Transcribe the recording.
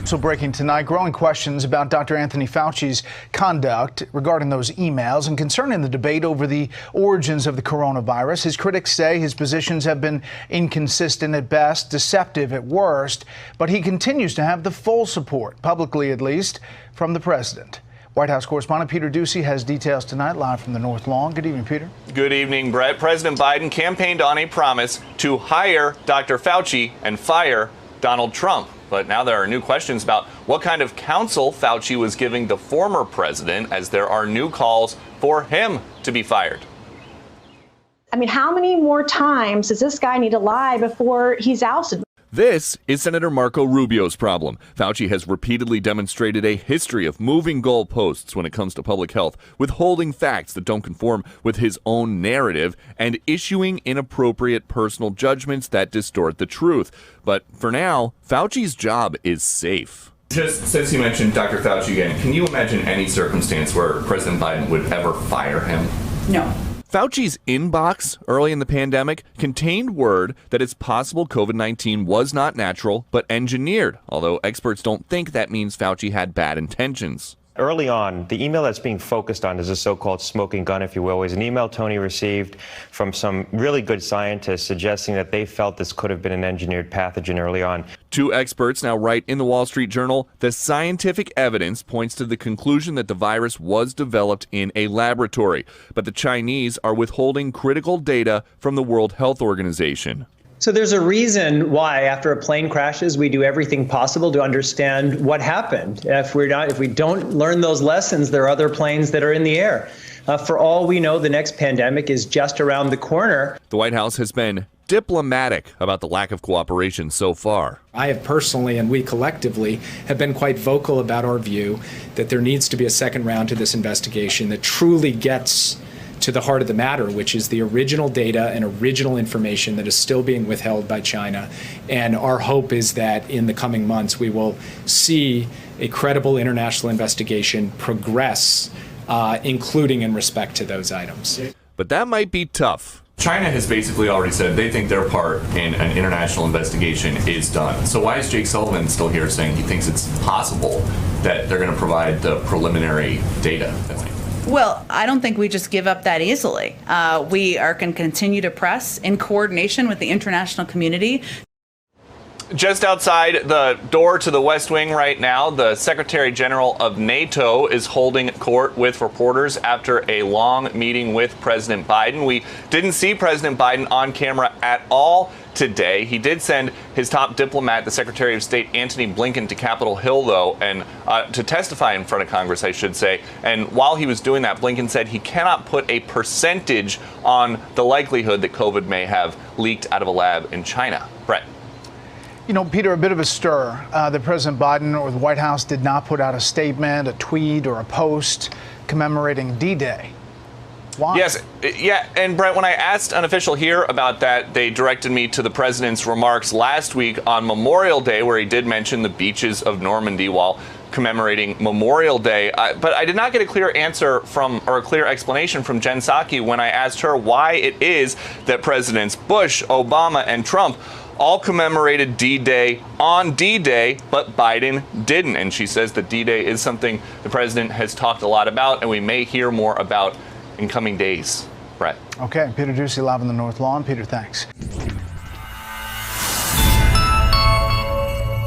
So breaking tonight, growing questions about Dr. Anthony Fauci's conduct regarding those emails and concerning the debate over the origins of the coronavirus. His critics say his positions have been inconsistent at best, deceptive at worst, but he continues to have the full support, publicly at least, from the president. White House correspondent Peter Doocy has details tonight, live from the North Lawn. Good evening, Peter. Good evening, Brett. President Biden campaigned on a promise to hire Dr. Fauci and fire Donald Trump. But now there are new questions about what kind of counsel Fauci was giving the former president, as there are new calls for him to be fired. I mean, how many more times does this guy need to lie before he's ousted? This is Senator Marco Rubio's problem. Fauci has repeatedly demonstrated a history of moving goalposts when it comes to public health, withholding facts that don't conform with his own narrative, and issuing inappropriate personal judgments that distort the truth. But for now, Fauci's job is safe. Just since you mentioned Dr. Fauci again, can you imagine any circumstance where President Biden would ever fire him? No. Fauci's inbox early in the pandemic contained word that it's possible COVID-19 was not natural, but engineered, although experts don't think that means Fauci had bad intentions. Early on, the email that's being focused on is a so-called smoking gun, if you will, is an email Tony received from some really good scientists suggesting that they felt this could have been an engineered pathogen early on. Two experts now write in the Wall Street Journal, the scientific evidence points to the conclusion that the virus was developed in a laboratory, but the Chinese are withholding critical data from the World Health Organization. So there's a reason why after a plane crashes, we do everything possible to understand what happened. If we don't learn those lessons, there are other planes that are in the air. For all we know, the next pandemic is just around the corner. The White House has been diplomatic about the lack of cooperation so far. I have personally, and we collectively, have been quite vocal about our view that there needs to be a second round to this investigation that truly gets to the heart of the matter, which is the original data and original information that is still being withheld by China. And our hope is that in the coming months, we will see a credible international investigation progress, including in respect to those items. But that might be tough. China has basically already said they think their part in an international investigation is done. So why is Jake Sullivan still here saying he thinks it's possible that they're going to provide the preliminary data? Well, I don't think we just give up that easily. We are going to continue to press in coordination with the international community. Just outside the door to the West Wing right now, the Secretary General of NATO is holding court with reporters after a long meeting with President Biden. We didn't see President Biden on camera at all today. He did send his top diplomat, the Secretary of State Antony Blinken, to Capitol Hill, though, and to testify in front of Congress, I should say. And while he was doing that, Blinken said he cannot put a percentage on the likelihood that COVID may have leaked out of a lab in China. Brett. You know, Peter, a bit of a stir that President Biden or the White House did not put out a statement, a tweet, or a post commemorating D-Day. Why? Yes, yeah, and Brett, when I asked an official here about that, they directed me to the president's remarks last week on Memorial Day, where he did mention the beaches of Normandy while commemorating Memorial Day. But I did not get a clear answer or a clear explanation from Jen Psaki when I asked her why it is that Presidents Bush, Obama, and Trump all commemorated D-Day on D-Day, but Biden didn't. And she says that D-Day is something the president has talked a lot about, and we may hear more about in coming days. Brett. Okay, Peter Doocy live on the North Lawn. Peter, thanks.